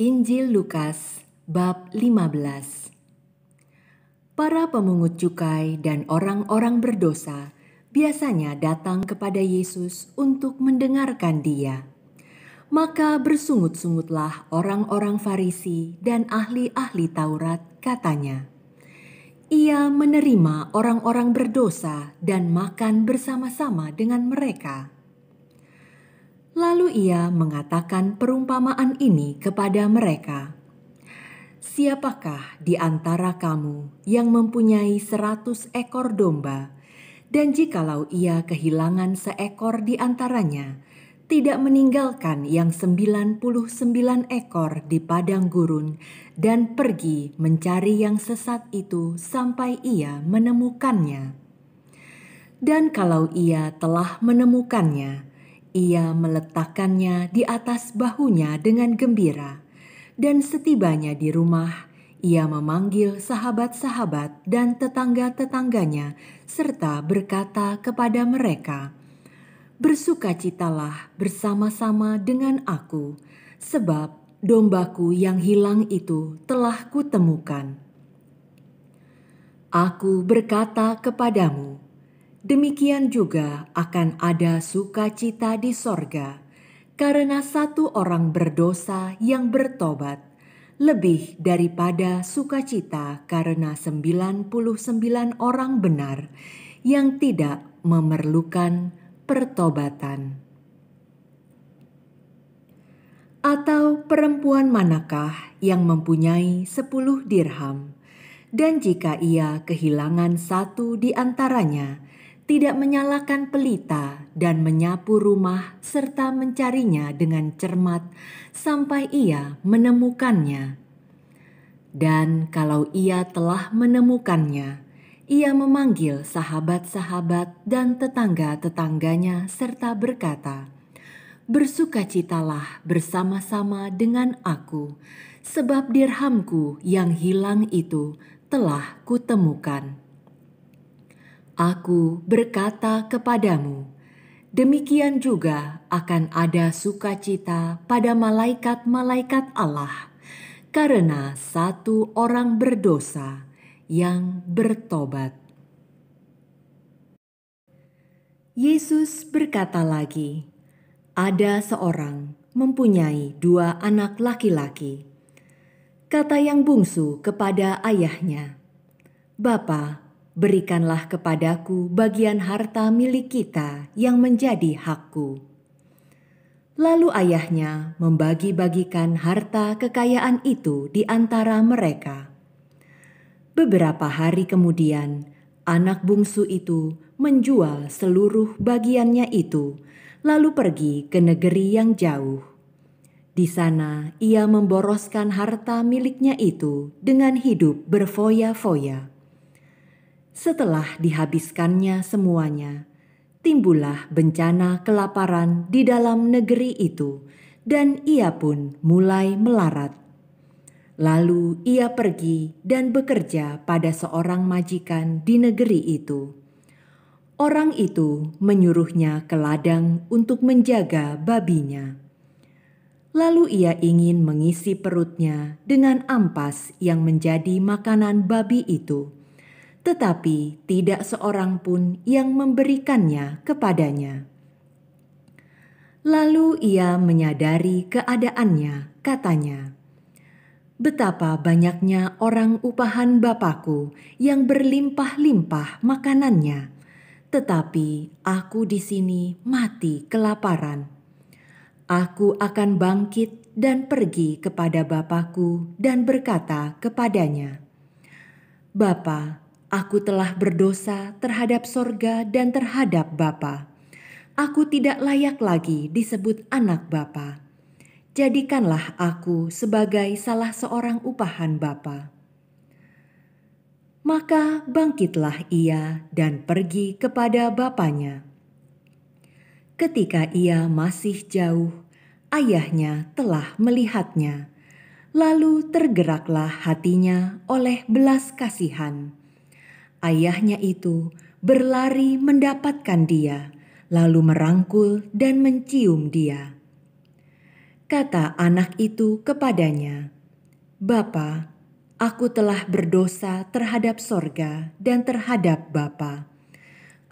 Injil Lukas bab 15. Para pemungut cukai dan orang-orang berdosa biasanya datang kepada Yesus untuk mendengarkan Dia. Maka bersungut-sungutlah orang-orang Farisi dan ahli-ahli Taurat, katanya, "Ia menerima orang-orang berdosa dan makan bersama-sama dengan mereka." Lalu ia mengatakan perumpamaan ini kepada mereka. "Siapakah di antara kamu yang mempunyai 100 ekor domba, dan jikalau ia kehilangan seekor di antaranya, tidak meninggalkan yang 99 ekor di padang gurun dan pergi mencari yang sesat itu sampai ia menemukannya? Dan kalau ia telah menemukannya, ia meletakkannya di atas bahunya dengan gembira, dan setibanya di rumah, ia memanggil sahabat-sahabat dan tetangga-tetangganya serta berkata kepada mereka, 'Bersukacitalah bersama-sama dengan aku, sebab dombaku yang hilang itu telah kutemukan.' Aku berkata kepadamu, demikian juga akan ada sukacita di sorga, karena satu orang berdosa yang bertobat, lebih daripada sukacita karena 99 orang benar yang tidak memerlukan pertobatan. Atau perempuan manakah yang mempunyai 10 dirham, dan jika ia kehilangan satu di antaranya, tidak menyalakan pelita dan menyapu rumah serta mencarinya dengan cermat sampai ia menemukannya? Dan kalau ia telah menemukannya, ia memanggil sahabat-sahabat dan tetangga-tetangganya serta berkata, 'Bersukacitalah bersama-sama dengan aku, sebab dirhamku yang hilang itu telah kutemukan.' Aku berkata kepadamu, demikian juga akan ada sukacita pada malaikat-malaikat Allah, karena satu orang berdosa yang bertobat." Yesus berkata lagi, "Ada seorang mempunyai 2 anak laki-laki. Kata yang bungsu kepada ayahnya, 'Bapa, berikanlah kepadaku bagian harta milik kita yang menjadi hakku.' Lalu ayahnya membagi-bagikan harta kekayaan itu di antara mereka. Beberapa hari kemudian, anak bungsu itu menjual seluruh bagiannya itu, lalu pergi ke negeri yang jauh. Di sana ia memboroskan harta miliknya itu dengan hidup berfoya-foya. Setelah dihabiskannya semuanya, timbullah bencana kelaparan di dalam negeri itu, dan ia pun mulai melarat. Lalu ia pergi dan bekerja pada seorang majikan di negeri itu. Orang itu menyuruhnya ke ladang untuk menjaga babinya. Lalu ia ingin mengisi perutnya dengan ampas yang menjadi makanan babi itu, tetapi tidak seorang pun yang memberikannya kepadanya. Lalu ia menyadari keadaannya, katanya, 'Betapa banyaknya orang upahan Bapakku yang berlimpah-limpah makanannya, tetapi aku di sini mati kelaparan. Aku akan bangkit dan pergi kepada Bapakku dan berkata kepadanya, Bapa, aku telah berdosa terhadap sorga dan terhadap Bapa. Aku tidak layak lagi disebut anak Bapa. Jadikanlah aku sebagai salah seorang upahan Bapa.' Maka bangkitlah ia dan pergi kepada bapanya. Ketika ia masih jauh, ayahnya telah melihatnya, lalu tergeraklah hatinya oleh belas kasihan. Ayahnya itu berlari mendapatkan dia, lalu merangkul dan mencium dia. Kata anak itu kepadanya, "Bapa, aku telah berdosa terhadap sorga dan terhadap Bapa.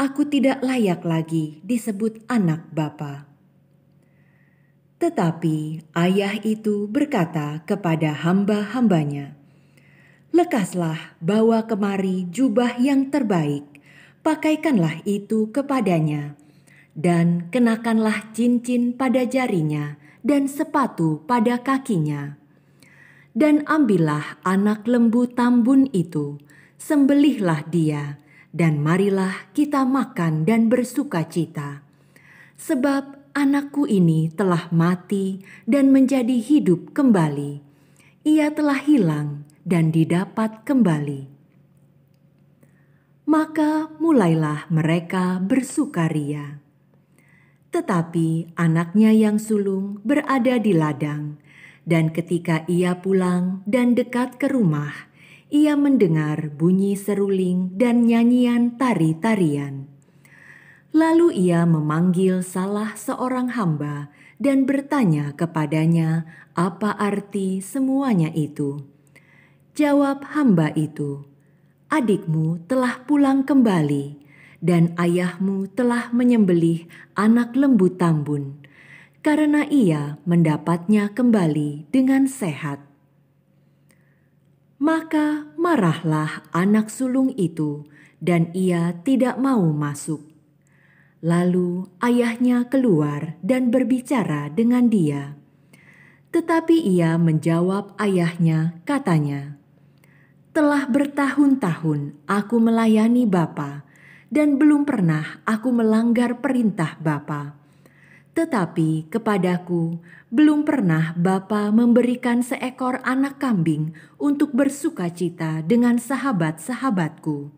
Aku tidak layak lagi disebut anak Bapa." Tetapi ayah itu berkata kepada hamba-hambanya, "Lekaslah bawa kemari jubah yang terbaik, pakaikanlah itu kepadanya, dan kenakanlah cincin pada jarinya dan sepatu pada kakinya. Dan ambillah anak lembu tambun itu, sembelihlah dia, dan marilah kita makan dan bersukacita. Sebab anakku ini telah mati dan menjadi hidup kembali. Ia telah hilang dan didapat kembali." Maka mulailah mereka bersukaria. Tetapi anaknya yang sulung berada di ladang, dan ketika ia pulang dan dekat ke rumah, ia mendengar bunyi seruling dan nyanyian tari-tarian. Lalu ia memanggil salah seorang hamba dan bertanya kepadanya apa arti semuanya itu. Jawab hamba itu, "Adikmu telah pulang kembali, dan ayahmu telah menyembelih anak lembu tambun, karena ia mendapatnya kembali dengan sehat." Maka marahlah anak sulung itu, dan ia tidak mau masuk. Lalu ayahnya keluar dan berbicara dengan dia. Tetapi ia menjawab ayahnya, katanya, "Telah bertahun-tahun aku melayani Bapa, dan belum pernah aku melanggar perintah Bapa. Tetapi kepadaku belum pernah Bapa memberikan seekor anak kambing untuk bersukacita dengan sahabat-sahabatku.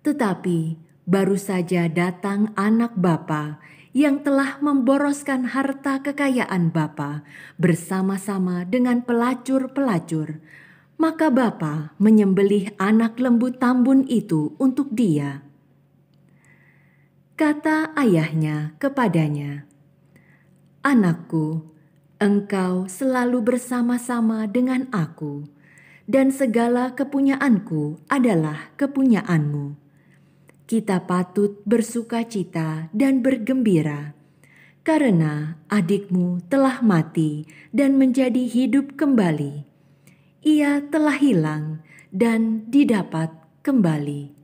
Tetapi baru saja datang anak Bapa yang telah memboroskan harta kekayaan Bapa bersama-sama dengan pelacur-pelacur. Maka Bapa menyembelih anak lembu tambun itu untuk dia." Kata ayahnya kepadanya, "Anakku, engkau selalu bersama-sama dengan aku, dan segala kepunyaanku adalah kepunyaanmu. Kita patut bersukacita dan bergembira, karena adikmu telah mati dan menjadi hidup kembali. Ia telah hilang dan didapat kembali."